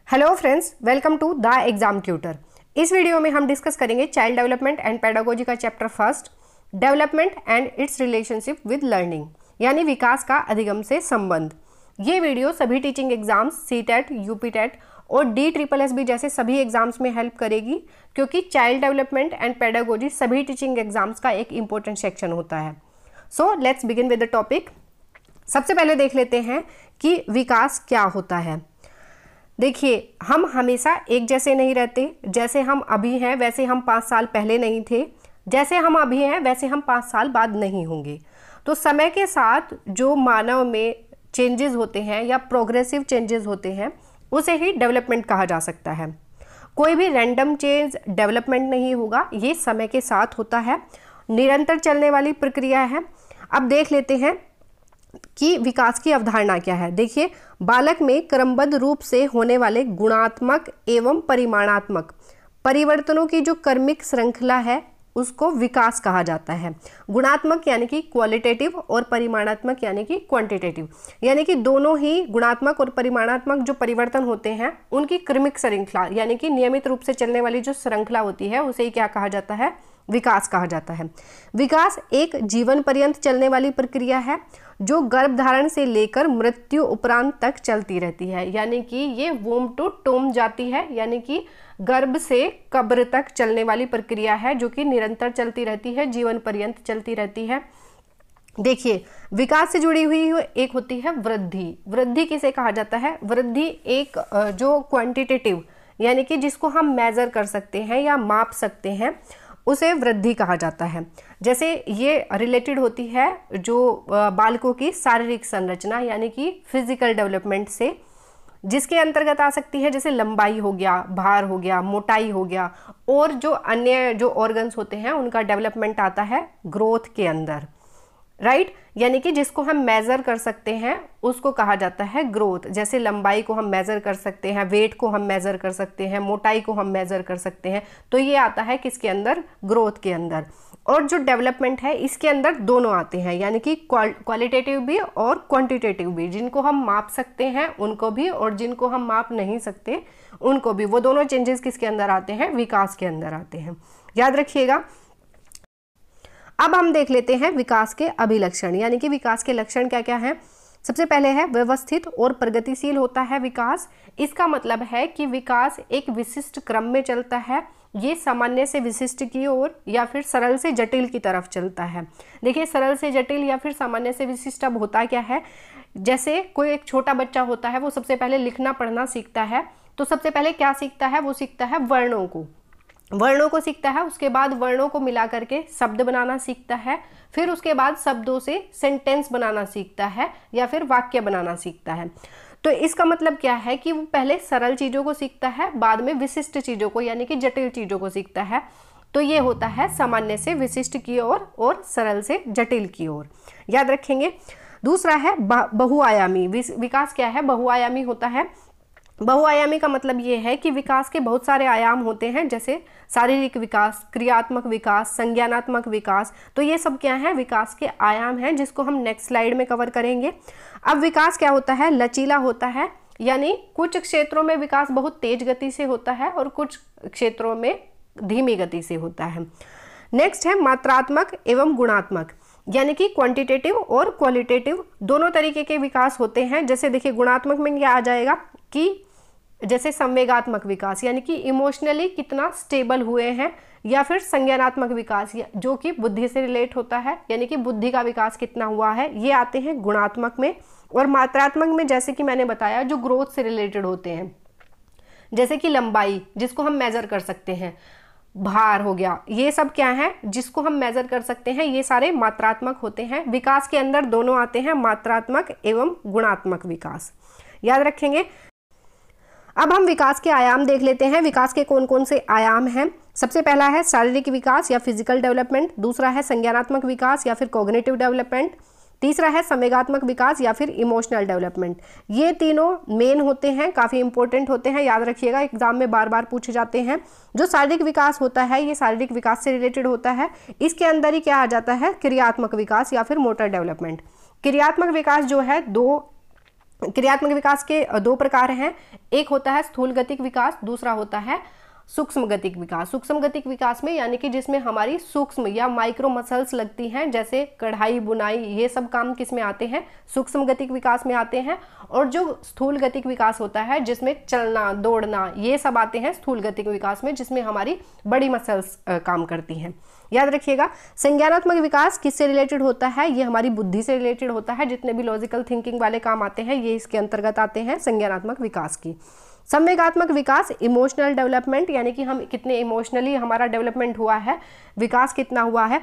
Hello friends, welcome to the exam tutor. इस video में हम डिस्कस करेंगे चाइल्ड डेवलपमेंट एंड पेडागोजी का chapter first, development and its relationship with learning, यानी विकास का अधिगम से संबंध। ये वीडियो सभी टीचिंग एग्जाम्स सीटेट, यूपीटेट और DSSS जैसे सभी एग्जाम्स में हेल्प करेगी, क्योंकि चाइल्ड डेवलपमेंट एंड पेडागोजी सभी टीचिंग एग्जाम्स का एक इंपॉर्टेंट सेक्शन होता है। So let's begin with the topic. सबसे पहले देख लेते हैं कि विकास क्या होता है। देखिए, हम हमेशा एक जैसे नहीं रहते। जैसे हम अभी हैं वैसे हम 5 साल पहले नहीं थे, जैसे हम अभी हैं वैसे हम 5 साल बाद नहीं होंगे। तो समय के साथ जो मानव में चेंजेस होते हैं या प्रोग्रेसिव चेंजेस होते हैं, उसे ही डेवलपमेंट कहा जा सकता है। कोई भी रैंडम चेंज डेवलपमेंट नहीं होगा, ये समय के साथ होता है, निरंतर चलने वाली प्रक्रिया है। अब देख लेते हैं कि विकास की अवधारणा क्या है। देखिए, बालक में क्रमबद्ध रूप से होने वाले गुणात्मक एवं परिमाणात्मक परिवर्तनों की जो क्रमिक श्रृंखला है उसको विकास कहा जाता है। गुणात्मक यानी कि क्वालिटेटिव और परिमाणात्मक यानी कि क्वांटिटेटिव, यानी कि दोनों ही गुणात्मक और परिमाणात्मक जो परिवर्तन होते हैं उनकी क्रमिक श्रृंखला यानी कि नियमित रूप से चलने वाली जो श्रृंखला होती है उसे क्या कहा जाता है? विकास कहा जाता है। विकास एक जीवन पर्यंत चलने वाली प्रक्रिया है जो गर्भधारण से लेकर मृत्यु उपरांत तक चलती रहती है, यानी कि ये वोम टू टोम जाती है, यानी कि गर्भ से कब्र तक चलने वाली प्रक्रिया है जो कि निरंतर चलती रहती है, जीवन पर्यंत चलती रहती है। देखिए, विकास से जुड़ी हुई एक होती है वृद्धि। वृद्धि किसे कहा जाता है? वृद्धि एक जो क्वांटिटेटिव यानी कि जिसको हम मेजर कर सकते हैं या माप सकते हैं उसे वृद्धि कहा जाता है। जैसे ये रिलेटेड होती है जो बालकों की शारीरिक संरचना यानी कि फिजिकल डेवलपमेंट से, जिसके अंतर्गत आ सकती है जैसे लंबाई हो गया, भार हो गया, मोटाई हो गया, और जो अन्य जो ऑर्गन्स होते हैं उनका डेवलपमेंट आता है ग्रोथ के अंदर, राइट। यानी कि जिसको हम मेजर कर सकते हैं उसको कहा जाता है ग्रोथ। जैसे लंबाई को हम मेजर कर सकते हैं, वेट को हम मेजर कर सकते हैं, मोटाई को हम मेजर कर सकते हैं, तो ये आता है किसके अंदर? ग्रोथ के अंदर। और जो डेवलपमेंट है इसके अंदर दोनों आते हैं, यानी कि क्वालिटेटिव भी और क्वांटिटेटिव भी। जिनको हम माप सकते हैं उनको भी और जिनको हम माप नहीं सकते उनको भी। वो दोनों चेंजेस किसके अंदर आते हैं? विकास के अंदर आते हैं, याद रखिएगा। अब हम देख लेते हैं विकास के अभिलक्षण, यानी कि विकास के लक्षण क्या क्या हैं। सबसे पहले है व्यवस्थित और प्रगतिशील होता है विकास। इसका मतलब है कि विकास एक विशिष्ट क्रम में चलता है। ये सामान्य से विशिष्ट की ओर या फिर सरल से जटिल की तरफ चलता है। देखिए, सरल से जटिल या फिर सामान्य से विशिष्ट अब होता क्या है? जैसे कोई एक छोटा बच्चा होता है, वो सबसे पहले लिखना पढ़ना सीखता है, तो सबसे पहले क्या सीखता है? वो सीखता है वर्णों को सीखता है। उसके बाद वर्णों को मिला करके शब्द बनाना सीखता है, फिर उसके बाद शब्दों से सेंटेंस बनाना सीखता है या फिर वाक्य बनाना सीखता है। तो इसका मतलब क्या है कि वो पहले सरल चीज़ों को सीखता है, बाद में विशिष्ट चीज़ों को यानी कि जटिल चीज़ों को सीखता है। तो ये होता है सामान्य से विशिष्ट की ओर और सरल से जटिल की ओर, याद रखेंगे। दूसरा है बहुआयामी विकास। क्या है? बहुआयामी होता है। बहुआयामी का मतलब ये है कि विकास के बहुत सारे आयाम होते हैं, जैसे शारीरिक विकास, क्रियात्मक विकास, संज्ञानात्मक विकास। तो ये सब क्या है? विकास के आयाम हैं, जिसको हम नेक्स्ट स्लाइड में कवर करेंगे। अब विकास क्या होता है? लचीला होता है, यानी कुछ क्षेत्रों में विकास बहुत तेज गति से होता है और कुछ क्षेत्रों में धीमी गति से होता है। नेक्स्ट है मात्रात्मक एवं गुणात्मक, यानी कि क्वांटिटेटिव और क्वालिटेटिव दोनों तरीके के विकास होते हैं। जैसे देखिए, गुणात्मक में क्या आ जाएगा कि जैसे संवेगात्मक विकास यानी कि इमोशनली कितना स्टेबल हुए हैं, या फिर संज्ञानात्मक विकास जो कि बुद्धि से रिलेट होता है, यानी कि बुद्धि का विकास कितना हुआ है, ये आते हैं गुणात्मक में। और मात्रात्मक में जैसे कि मैंने बताया जो ग्रोथ से रिलेटेड होते हैं, जैसे कि लंबाई जिसको हम मेजर कर सकते हैं, भार हो गया, ये सब क्या है जिसको हम मेजर कर सकते हैं, ये सारे मात्रात्मक होते हैं। विकास के अंदर दोनों आते हैं, मात्रात्मक एवं गुणात्मक विकास, याद रखेंगे। अब हम विकास के आयाम देख लेते हैं। विकास के कौन कौन से आयाम हैं। सबसे पहला है शारीरिक विकास या फिजिकल डेवलपमेंट, दूसरा है संज्ञानात्मक विकास या फिर कॉग्निटिव डेवलपमेंट, तीसरा है संवेगात्मक विकास या फिर इमोशनल डेवलपमेंट। ये तीनों मेन होते हैं, काफ़ी इंपॉर्टेंट होते हैं, याद रखिएगा, एग्जाम में बार बार पूछे जाते हैं। जो शारीरिक विकास होता है ये शारीरिक विकास से रिलेटेड होता है। इसके अंदर ही क्या आ जाता है? क्रियात्मक विकास या फिर मोटर डेवलपमेंट। क्रियात्मक विकास जो है दो क्रियात्मक विकास के दो प्रकार हैं, एक होता है स्थूल गतिक विकास, दूसरा होता है सूक्ष्म गतिक विकास। सूक्ष्म गतिक विकास में यानी कि जिसमें हमारी सूक्ष्म या माइक्रो मसल्स लगती हैं, जैसे कढ़ाई बुनाई, ये सब काम किस में आते हैं, सूक्ष्म गतिक विकास में आते हैं। और जो स्थूल गतिक विकास होता है जिसमें चलना दौड़ना ये सब आते हैं स्थूल गतिक विकास में, जिसमें हमारी बड़ी मसल्स काम करती हैं। याद रखिएगा, संज्ञानात्मक विकास किससे रिलेटेड होता है, ये हमारी बुद्धि से रिलेटेड होता है। जितने भी लॉजिकल थिंकिंग वाले काम आते हैं ये इसके अंतर्गत आते हैं संज्ञानात्मक विकास की। संवेगात्मक विकास इमोशनल डेवलपमेंट, यानी कि हम कितने इमोशनली हमारा डेवलपमेंट हुआ है, विकास कितना हुआ है।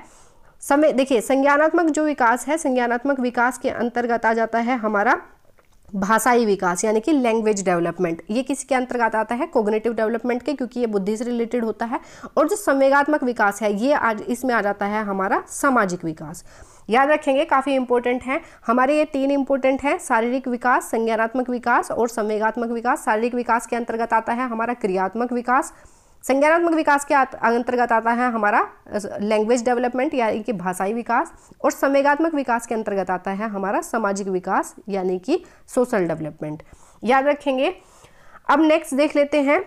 समय देखिए, संज्ञानात्मक जो विकास है, संज्ञानात्मक विकास के अंतर्गत आ जाता है हमारा भाषाई विकास यानी कि लैंग्वेज डेवलपमेंट। ये किसके अंतर्गत आता है, कोग्निटिव डेवलपमेंट के, क्योंकि ये बुद्धि से रिलेटेड होता है। और जो संवेगात्मक विकास है ये आज इसमें आ जाता है हमारा सामाजिक विकास। याद रखेंगे, काफ़ी इंपॉर्टेंट है हमारे ये तीन इंपॉर्टेंट हैं, शारीरिक विकास, संज्ञानात्मक विकास और संवेगात्मक विकास। शारीरिक विकास के अंतर्गत आता है हमारा क्रियात्मक विकास, संज्ञानात्मक विकास के अंतर्गत आता है हमारा लैंग्वेज डेवलपमेंट यानी कि भाषाई विकास, और संवेगात्मक विकास के अंतर्गत आता है हमारा सामाजिक विकास यानी कि सोशल डेवलपमेंट। याद रखेंगे। अब नेक्स्ट देख लेते हैं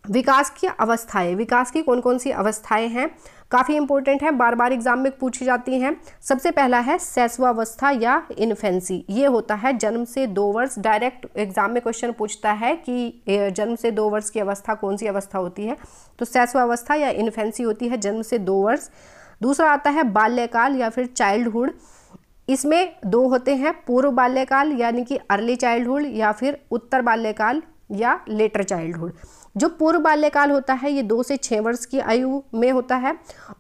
विकास की अवस्थाएं। विकास की कौन कौन सी अवस्थाएं हैं, काफ़ी इंपॉर्टेंट है, बार बार एग्जाम में पूछी जाती हैं। सबसे पहला है शैशवावस्था या इन्फेंसी। ये होता है जन्म से 2 वर्ष। डायरेक्ट एग्जाम में क्वेश्चन पूछता है कि जन्म से 2 वर्ष की अवस्था कौन सी अवस्था होती है, तो शैशवावस्था या इन्फेंसी होती है जन्म से 2 वर्ष। दूसरा आता है बाल्यकाल या फिर चाइल्डहुड। इसमें 2 होते हैं, पूर्व बाल्यकाल यानी कि अर्ली चाइल्डहुड या फिर उत्तर बाल्यकाल या लेटर चाइल्डहुड। जो पूर्व बाल्यकाल होता है ये 2 से 6 वर्ष की आयु में होता है,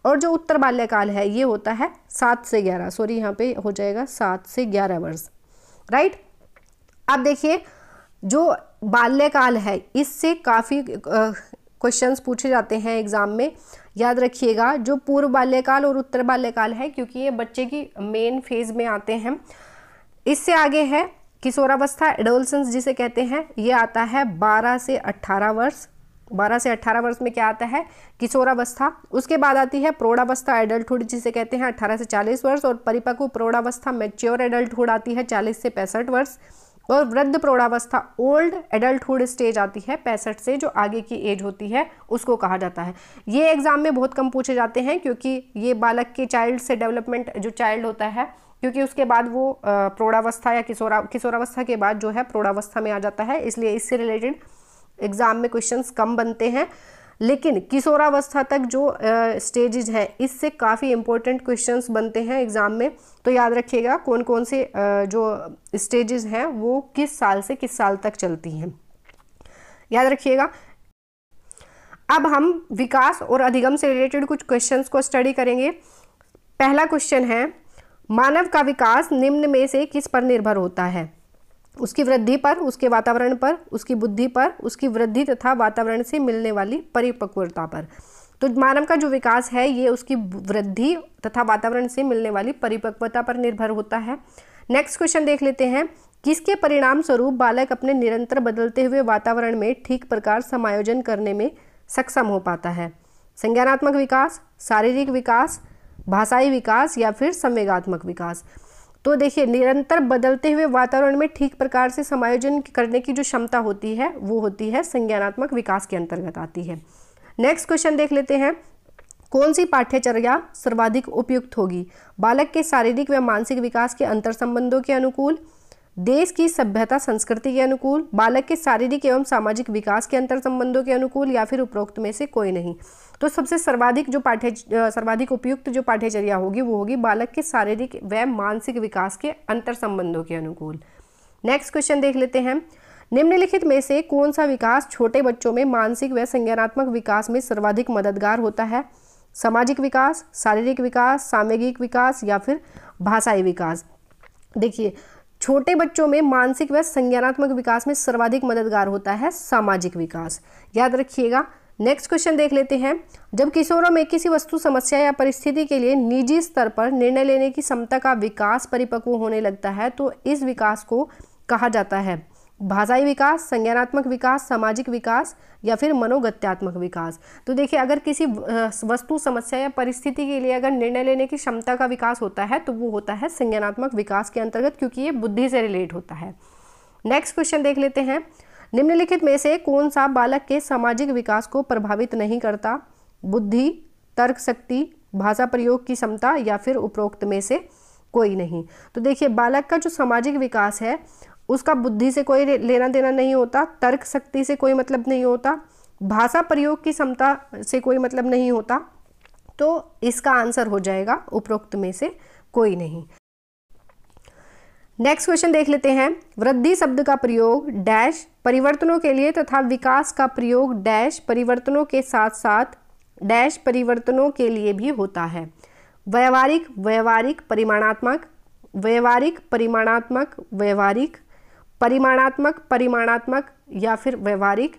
और जो उत्तर बाल्यकाल है ये होता है 7 से 11, सॉरी यहाँ पे हो जाएगा 7 से 11 वर्ष, राइट। अब देखिए, जो बाल्यकाल है इससे काफ़ी क्वेश्चंस पूछे जाते हैं एग्जाम में। याद रखिएगा, जो पूर्व बाल्यकाल और उत्तर बाल्यकाल है, क्योंकि ये बच्चे की मेन फेज में आते हैं। इससे आगे है किशोरावस्था, एडोलसेंस जिसे कहते हैं, ये आता है 12 से 18 वर्ष। 12 से 18 वर्ष में क्या आता है, किशोरावस्था। उसके बाद आती है प्रौढ़ावस्था, एडल्टहुड जिसे कहते हैं 18 से 40 वर्ष, और परिपक्व प्रौढ़ावस्था, मैच्योर एडल्टहुड आती है 40 से 65 वर्ष, और वृद्ध प्रौढ़ावस्था, ओल्ड एडल्टहुड स्टेज आती है 65 से, जो आगे की एज होती है उसको कहा जाता है। ये एग्जाम में बहुत कम पूछे जाते हैं, क्योंकि ये बालक के चाइल्ड से डेवलपमेंट जो चाइल्ड होता है, क्योंकि उसके बाद वो प्रौढ़ावस्था या किशोरावस्था के बाद जो है प्रौढ़ावस्था में आ जाता है, इसलिए इससे रिलेटेड एग्जाम में क्वेश्चंस कम बनते हैं। लेकिन किशोरावस्था तक जो स्टेजेज हैं इससे काफ़ी इंपॉर्टेंट क्वेश्चंस बनते हैं एग्जाम में। तो याद रखिएगा कौन कौन से जो स्टेजेस हैं वो किस साल से किस साल तक चलती हैं, याद रखिएगा। अब हम विकास और अधिगम से रिलेटेड कुछ क्वेश्चंस को स्टडी करेंगे। पहला क्वेश्चन है, मानव का विकास निम्न में से किस पर निर्भर होता है, उसकी वृद्धि पर, उसके वातावरण पर, उसकी बुद्धि पर, उसकी वृद्धि तथा वातावरण से मिलने वाली परिपक्वता पर। तो मानव का जो विकास है ये उसकी वृद्धि तथा वातावरण से मिलने वाली परिपक्वता पर निर्भर होता है। नेक्स्ट क्वेश्चन देख लेते हैं, किसके परिणाम स्वरूप बालक अपने निरंतर बदलते हुए वातावरण में ठीक प्रकार समायोजन करने में सक्षम हो पाता है, संज्ञानात्मक विकास, शारीरिक विकास, भाषाई विकास या फिर संवेगात्मक विकास। तो देखिए, निरंतर बदलते हुए वातावरण में ठीक प्रकार से समायोजन करने की जो क्षमता होती है वो होती है संज्ञानात्मक विकास के अंतर्गत आती है। नेक्स्ट क्वेश्चन देख लेते हैं, कौन सी पाठ्यचर्या सर्वाधिक उपयुक्त होगी, बालक के शारीरिक व मानसिक विकास के अंतर संबंधों के अनुकूल, देश की सभ्यता संस्कृति के अनुकूल, बालक के शारीरिक एवं सामाजिक विकास के अंतर संबंधों के अनुकूल, या फिर उपरोक्त में से कोई नहीं। तो सबसे सर्वाधिक उपयुक्त जो पाठ्यचर्या होगी वो होगी बालक के शारीरिक व मानसिक विकास के अंतर संबंधों के अनुकूल। नेक्स्ट क्वेश्चन देख लेते हैं, निम्नलिखित में से कौन सा विकास छोटे बच्चों में मानसिक व संज्ञानात्मक विकास में सर्वाधिक मददगार होता है, सामाजिक विकास, शारीरिक विकास, सामूहिक विकास या फिर भाषाई विकास। देखिए, छोटे बच्चों में मानसिक व संज्ञानात्मक विकास में सर्वाधिक मददगार होता है सामाजिक विकास, याद रखिएगा। नेक्स्ट क्वेश्चन देख लेते हैं, जब किशोरों में किसी वस्तु, समस्या या परिस्थिति के लिए निजी स्तर पर निर्णय लेने की क्षमता का विकास परिपक्व होने लगता है तो इस विकास को कहा जाता है भाषाई विकास, संज्ञानात्मक विकास, सामाजिक विकास या फिर मनोगत्यात्मक विकास। तो देखिए, अगर किसी वस्तु, समस्या या परिस्थिति के लिए अगर निर्णय लेने की क्षमता का विकास होता है तो वो होता है संज्ञानात्मक विकास के अंतर्गत, क्योंकि ये बुद्धि से रिलेट होता है। नेक्स्ट क्वेश्चन देख लेते हैं, निम्नलिखित में से कौन सा बालक के सामाजिक विकास को प्रभावित नहीं करता? बुद्धि, तर्क शक्ति, भाषा प्रयोग की क्षमता या फिर उपरोक्त में से कोई नहीं। तो देखिए बालक का जो सामाजिक विकास है उसका बुद्धि से कोई लेना देना नहीं होता, तर्क शक्ति से कोई मतलब नहीं होता, भाषा प्रयोग की क्षमता से कोई मतलब नहीं होता। तो इसका आंसर हो जाएगा उपरोक्त में से कोई नहीं। नेक्स्ट क्वेश्चन देख लेते हैं, वृद्धि शब्द का प्रयोग डैश परिवर्तनों के लिए तथा विकास का प्रयोग डैश परिवर्तनों के साथ साथ डैश परिवर्तनों के लिए भी होता है। व्यवहारिक, व्यवहारिक परिमाणात्मक, व्यवहारिक परिमाणात्मक, व्यवहारिक परिमाणात्मक परिमाणात्मक या फिर व्यवहारिक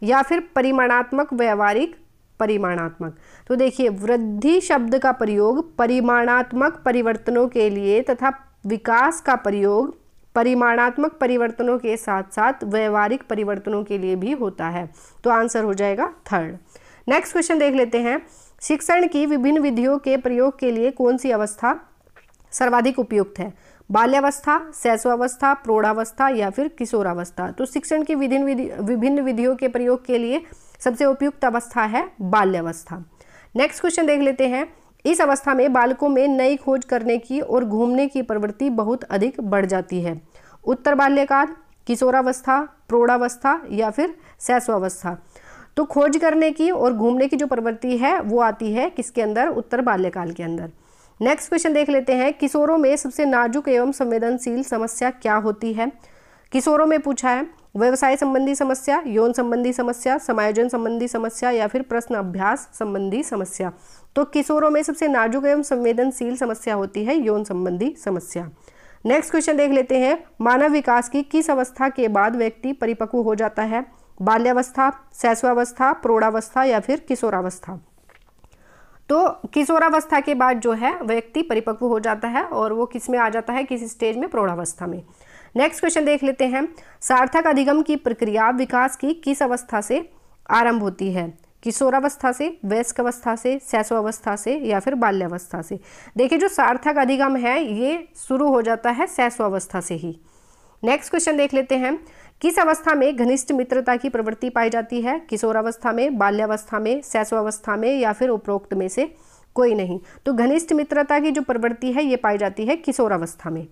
या फिर परिमाणात्मक व्यवहारिक परिमाणात्मक। तो देखिए वृद्धि शब्द का प्रयोग परिमाणात्मक परिवर्तनों के लिए तथा विकास का प्रयोग परिमाणात्मक परिवर्तनों के साथ साथ व्यवहारिक परिवर्तनों के लिए भी होता है। तो आंसर हो जाएगा थर्ड। नेक्स्ट क्वेश्चन देख लेते हैं, शिक्षण की विभिन्न विधियों के प्रयोग के लिए कौन सी अवस्था सर्वाधिक उपयुक्त है? बाल्यावस्था, शैशवावस्था, प्रौढ़ावस्था या फिर किशोरावस्था। तो शिक्षण की विभिन्न विधियों के प्रयोग के लिए सबसे उपयुक्त अवस्था है बाल्यावस्था। नेक्स्ट क्वेश्चन देख लेते हैं, इस अवस्था में बालकों में नई खोज करने की और घूमने की प्रवृत्ति बहुत अधिक बढ़ जाती है। उत्तर बाल्यकाल, किशोरावस्था, प्रौढ़ावस्था या फिर शैशवावस्था। तो खोज करने की और घूमने की जो प्रवृत्ति है वो आती है किसके अंदर? उत्तर बाल्यकाल के अंदर। नेक्स्ट क्वेश्चन देख लेते हैं, किशोरों में सबसे नाजुक एवं संवेदनशील समस्या क्या होती है? किशोरों में पूछा है व्यवसाय संबंधी समस्या, यौन संबंधी समस्या, समायोजन संबंधी समस्या या फिर प्रश्न अभ्यास संबंधी समस्या। तो किशोरों में सबसे नाजुक एवं संवेदनशील समस्या होती है यौन संबंधी समस्या। नेक्स्ट क्वेश्चन देख लेते हैं, मानव विकास की किस अवस्था के बाद व्यक्ति परिपक्व हो जाता है? बाल्यावस्था, शैशवावस्था, प्रौढ़ावस्था या फिर किशोरावस्था। तो किशोरावस्था के बाद जो है व्यक्ति परिपक्व हो जाता है और वो किस में आ जाता है, किस स्टेज में? प्रौढ़ावस्था में। नेक्स्ट क्वेश्चन देख लेते हैं, सार्थक अधिगम की प्रक्रिया विकास की किस अवस्था से आरंभ होती है? किशोरावस्था से, वयस्क अवस्था से, शैशवावस्था से या फिर बाल्यावस्था से। देखिए जो सार्थक अधिगम है ये शुरू हो जाता है शैशवावस्था से ही। नेक्स्ट क्वेश्चन देख लेते हैं, किस अवस्था में घनिष्ठ मित्रता की प्रवृत्ति पाई जाती है? किशोरावस्था में, बाल्यावस्था में, शैशवावस्था में या फिर उपरोक्त में से कोई नहीं। तो घनिष्ठ मित्रता की जो प्रवृत्ति है ये पाई जाती है किशोरावस्था में।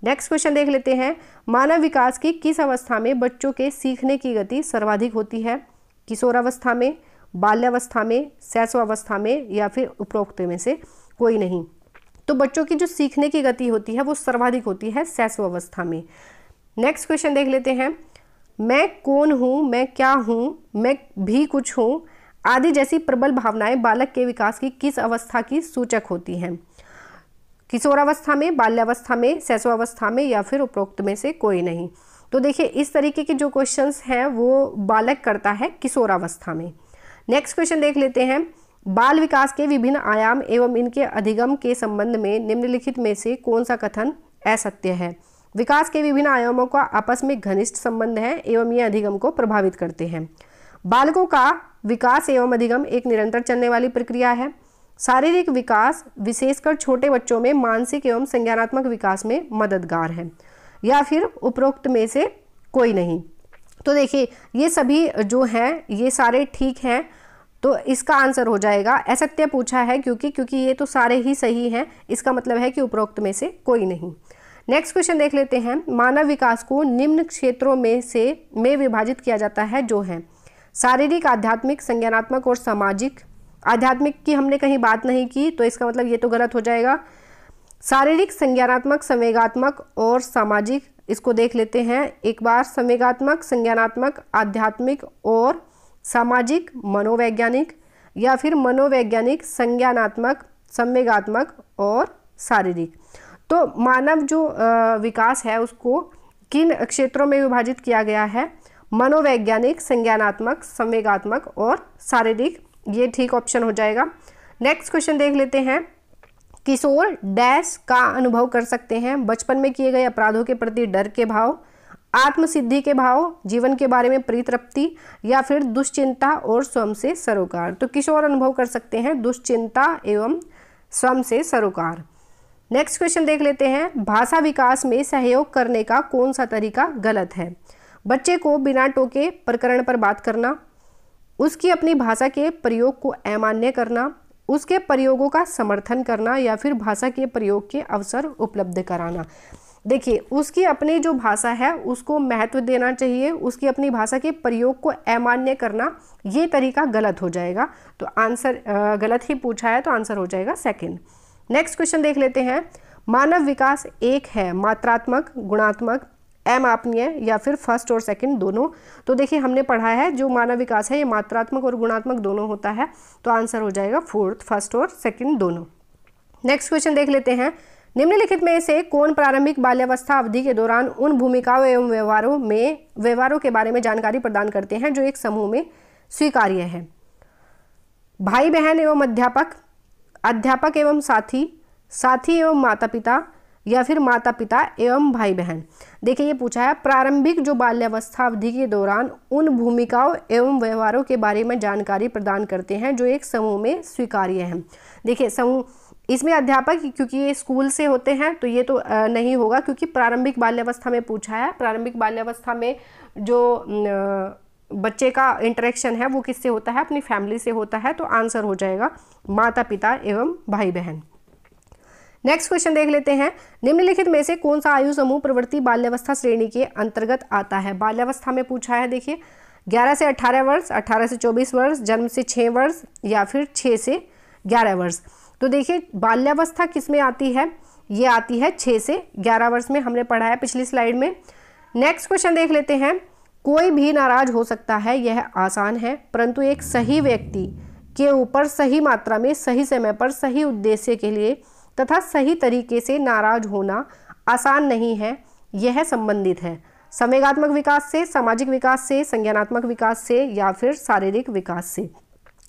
नेक्स्ट क्वेश्चन देख लेते हैं, मानव विकास की किस अवस्था में बच्चों के सीखने की गति सर्वाधिक होती है? किशोरावस्था में, बाल्यावस्था में, शैशवावस्था में या फिर उपरोक्त में से कोई नहीं। तो बच्चों की जो सीखने की गति होती है वो सर्वाधिक होती है शैशवावस्था में। नेक्स्ट क्वेश्चन देख लेते हैं, मैं कौन हूँ, मैं क्या हूँ, मैं भी कुछ हूँ आदि जैसी प्रबल भावनाएं बालक के विकास की किस अवस्था की सूचक होती हैं? किशोरावस्था में, बाल्यावस्था में, शैशवावस्था में या फिर उपरोक्त में से कोई नहीं। तो देखिए इस तरीके के जो क्वेश्चंस हैं वो बालक करता है किशोरावस्था में। नेक्स्ट क्वेश्चन देख लेते हैं, बाल विकास के विभिन्न आयाम एवं इनके अधिगम के संबंध में निम्नलिखित में से कौन सा कथन असत्य है? विकास के विभिन्न आयामों का आपस में घनिष्ठ संबंध है एवं ये अधिगम को प्रभावित करते हैं। बालकों का विकास एवं अधिगम एक निरंतर चलने वाली प्रक्रिया है। शारीरिक विकास विशेषकर छोटे बच्चों में मानसिक एवं संज्ञानात्मक विकास में मददगार है या फिर उपरोक्त में से कोई नहीं। तो देखिए ये सभी जो हैं ये सारे ठीक हैं, तो इसका आंसर हो जाएगा असत्य पूछा है क्योंकि ये तो सारे ही सही हैं, इसका मतलब है कि उपरोक्त में से कोई नहीं। नेक्स्ट क्वेश्चन देख लेते हैं, मानव विकास को निम्न क्षेत्रों में विभाजित किया जाता है जो है शारीरिक, आध्यात्मिक, संज्ञानात्मक और सामाजिक। आध्यात्मिक की हमने कहीं बात नहीं की तो इसका मतलब ये तो गलत हो जाएगा। शारीरिक, संज्ञानात्मक, संवेगात्मक और सामाजिक, इसको देख लेते हैं एक बार। संवेगात्मक, संज्ञानात्मक, आध्यात्मिक और सामाजिक, मनोवैज्ञानिक या फिर मनोवैज्ञानिक, संज्ञानात्मक, संवेगात्मक और शारीरिक। तो मानव जो विकास है उसको किन क्षेत्रों में विभाजित किया गया है? मनोवैज्ञानिक, संज्ञानात्मक, संवेगात्मक और शारीरिक, ये ठीक ऑप्शन हो जाएगा। नेक्स्ट क्वेश्चन देख लेते हैं, किशोर डैश का अनुभव कर सकते हैं? बचपन में किए गए अपराधों के प्रति डर के भाव, आत्मसिद्धि के भाव, जीवन के बारे में परितृप्ति या फिर दुश्चिंता और स्वयं से सरोकार। तो किशोर अनुभव कर सकते हैं दुश्चिंता एवं स्वयं से सरोकार। नेक्स्ट क्वेश्चन देख लेते हैं, भाषा विकास में सहयोग करने का कौन सा तरीका गलत है? बच्चे को बिना टोके प्रकरण पर बात करना, उसकी अपनी भाषा के प्रयोग को अमान्य करना, उसके प्रयोगों का समर्थन करना या फिर भाषा के प्रयोग के अवसर उपलब्ध कराना। देखिए, उसकी अपनी जो भाषा है उसको महत्व देना चाहिए, उसकी अपनी भाषा के प्रयोग को अमान्य करना, ये तरीका गलत हो जाएगा। तो आंसर गलत ही पूछा है, तो आंसर हो जाएगा सेकंड। नेक्स्ट क्वेश्चन देख लेते हैं, मानव विकास एक है मात्रात्मक, गुणात्मक, अमापनीय या फिर फर्स्ट और सेकंड दोनों? तो देखिए, हमने पढ़ा है जो मानव विकास है ये मात्रात्मक और गुणात्मक दोनों होता है, तो आंसर हो जाएगा फोर्थ, फर्स्ट और सेकंड दोनों। नेक्स्ट क्वेश्चन देख लेते हैं, निम्नलिखित में से कौन प्रारंभिक बाल्यावस्था अवधि के दौरान उन भूमिकाओं एवं व्यवहारों के बारे में जानकारी प्रदान करते हैं जो एक समूह में स्वीकार्य है? भाई बहन एवं अध्यापक, अध्यापक एवं साथी, साथी एवं माता पिता या फिर माता पिता एवं भाई बहन? देखिए, ये पूछा है प्रारंभिक जो बाल्यावस्था अवधि के दौरान उन भूमिकाओं एवं व्यवहारों के बारे में जानकारी प्रदान करते हैं जो एक समूह में स्वीकार्य हैं। देखिए, समूह इसमें अध्यापक, क्योंकि ये स्कूल से होते हैं तो ये तो नहीं होगा, क्योंकि प्रारंभिक बाल्यावस्था में पूछा है। प्रारंभिक बाल्यावस्था में जो बच्चे का इंटरेक्शन है वो किससे होता है? अपनी फैमिली से होता है, तो आंसर हो जाएगा माता पिता एवं भाई बहन। नेक्स्ट क्वेश्चन देख लेते हैं, निम्नलिखित में से कौन सा आयु समूह प्रवृत्ति बाल्यावस्था श्रेणी के अंतर्गत आता है? बाल्यावस्था में पूछा है, देखिए 11 से 18 वर्ष, 18 से 24 वर्ष, जन्म से 6 वर्ष या फिर 6 से 11 वर्ष। तो देखिए, बाल्यावस्था किस में आती है? ये आती है 6 से 11 वर्ष में, हमने पढ़ा है पिछली स्लाइड में। नेक्स्ट क्वेश्चन देख लेते हैं, कोई भी नाराज हो सकता है, यह आसान है, परंतु एक सही व्यक्ति के ऊपर सही मात्रा में सही समय पर सही उद्देश्य के लिए तथा सही तरीके से नाराज होना आसान नहीं है। यह संबंधित है संवेगात्मक विकास से, सामाजिक विकास से, संज्ञानात्मक विकास से या फिर शारीरिक विकास से।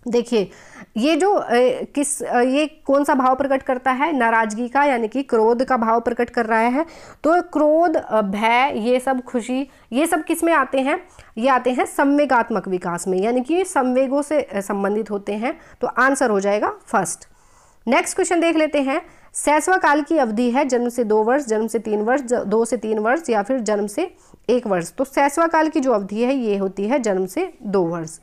देखिए, ये जो ये कौन सा भाव प्रकट करता है? नाराजगी का, यानी कि क्रोध का भाव प्रकट कर रहा है। तो क्रोध, भय, ये सब, खुशी, ये सब किस में आते हैं? ये आते हैं संवेगात्मक विकास में, यानी कि संवेगों से संबंधित होते हैं, तो आंसर हो जाएगा फर्स्ट। नेक्स्ट क्वेश्चन देख लेते हैं, शैशव काल की अवधि है जन्म से 2 वर्ष, जन्म से 3 वर्ष, 2 से 3 वर्ष या फिर जन्म से 1 वर्ष। तो शैशव काल की जो अवधि है ये होती है जन्म से 2 वर्ष।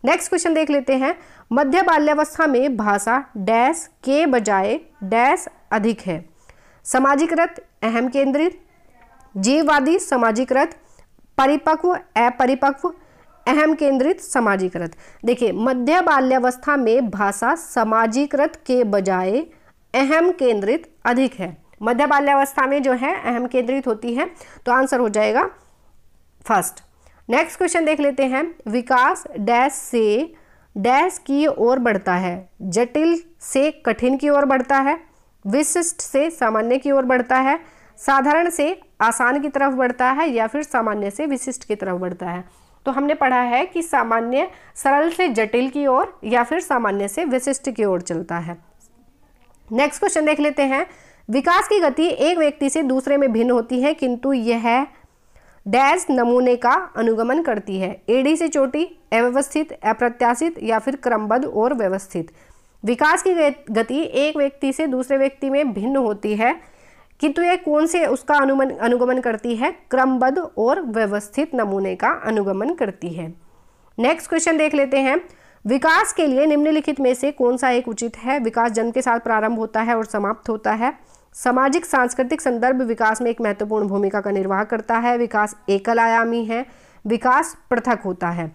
नेक्स्ट क्वेश्चन देख लेते हैं, मध्य बाल्यावस्था में भाषा डैश के बजाय डैश अधिक है? समाजीकृत, अहम केंद्रित, जीववादी, समाजीकृत, परिपक्व, अपरिपक्व, अहम केंद्रित, समाजीकृत। देखिए, मध्य बाल्यावस्था में भाषा समाजीकृत के बजाय अहम केंद्रित अधिक है। मध्य बाल्यावस्था में जो है अहम केंद्रित होती है, तो आंसर हो जाएगा फर्स्ट। नेक्स्ट क्वेश्चन देख लेते हैं, विकास डैश से डैश की ओर बढ़ता है? जटिल से कठिन की ओर बढ़ता है, विशिष्ट से सामान्य की ओर बढ़ता है, साधारण से आसान की तरफ बढ़ता है या फिर सामान्य से विशिष्ट की तरफ बढ़ता है? तो हमने पढ़ा है कि सामान्य सरल से जटिल की ओर या फिर सामान्य से विशिष्ट की ओर चलता है। नेक्स्ट क्वेश्चन देख लेते हैं, विकास की गति एक व्यक्ति से दूसरे में भिन्न होती है किंतु यह डैश नमूने का अनुगमन करती है? एड़ी से चोटी, अव्यवस्थित, अप्रत्याशित या फिर क्रमबद्ध और व्यवस्थित? विकास की गति एक व्यक्ति से दूसरे व्यक्ति में भिन्न होती है किंतु यह कौन से उसका अनुगमन करती है? क्रमबद्ध और व्यवस्थित नमूने का अनुगमन करती है। नेक्स्ट क्वेश्चन देख लेते हैं, विकास के लिए निम्नलिखित में से कौन सा एक उचित है? विकास जन्म के साथ प्रारंभ होता है और समाप्त होता है। सामाजिक सांस्कृतिक संदर्भ विकास में एक महत्वपूर्ण भूमिका का निर्वाह करता है। विकास एकल आयामी है। विकास पृथक होता है।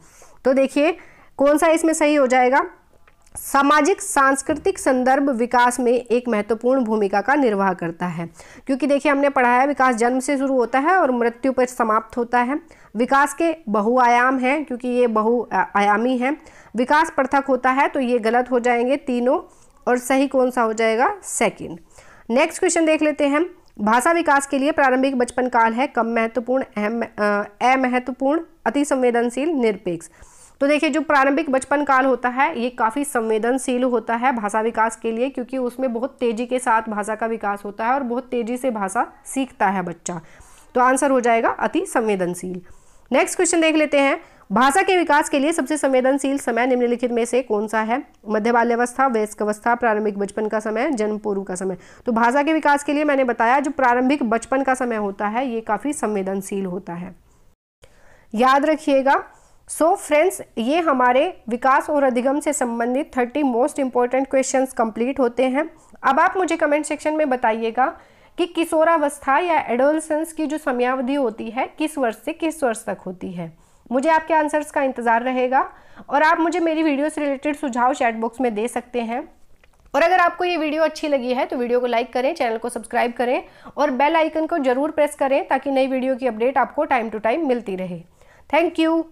तो देखिए, कौन सा इसमें सही हो जाएगा? सामाजिक सांस्कृतिक संदर्भ विकास में एक महत्वपूर्ण भूमिका का निर्वाह करता है, क्योंकि देखिए हमने पढ़ा है विकास जन्म से शुरू होता है और मृत्यु पर समाप्त होता है। विकास के बहुआयाम हैं, क्योंकि ये बहुआयामी है। विकास पृथक होता है, तो ये गलत हो जाएंगे तीनों, और सही कौन सा हो जाएगा? सेकंड। नेक्स्ट क्वेश्चन देख लेते हैं, भाषा विकास के लिए प्रारंभिक बचपन काल है कम महत्वपूर्ण, अमहत्वपूर्ण, अति संवेदनशील, निरपेक्ष? तो देखिए, जो प्रारंभिक बचपन काल होता है ये काफ़ी संवेदनशील होता है भाषा विकास के लिए, क्योंकि उसमें बहुत तेज़ी के साथ भाषा का विकास होता है और बहुत तेज़ी से भाषा सीखता है बच्चा। तो आंसर हो जाएगा अति संवेदनशील। नेक्स्ट क्वेश्चन देख लेते हैं, भाषा के विकास के लिए सबसे संवेदनशील समय निम्नलिखित में से कौन सा है? मध्य बाल्यावस्था, वयस्क अवस्था, प्रारंभिक बचपन का समय, जन्म पूर्व का समय। तो भाषा के विकास के लिए मैंने बताया जो प्रारंभिक बचपन का समय होता है ये काफी संवेदनशील होता है, याद रखिएगा। सो फ्रेंड्स, ये हमारे विकास और अधिगम से संबंधित 30 मोस्ट इंपॉर्टेंट क्वेश्चंस कंप्लीट होते हैं। अब आप मुझे कमेंट सेक्शन में बताइएगा कि किशोरावस्था या एडोलसेंस की जो समयावधि होती है किस वर्ष से किस वर्ष तक होती है। मुझे आपके आंसर्स का इंतजार रहेगा और आप मुझे मेरी वीडियो से रिलेटेड सुझाव चैट बॉक्स में दे सकते हैं। और अगर आपको ये वीडियो अच्छी लगी है तो वीडियो को लाइक करें, चैनल को सब्सक्राइब करें और बेल आइकन को जरूर प्रेस करें ताकि नई वीडियो की अपडेट आपको टाइम टू टाइम मिलती रहे। Thank you.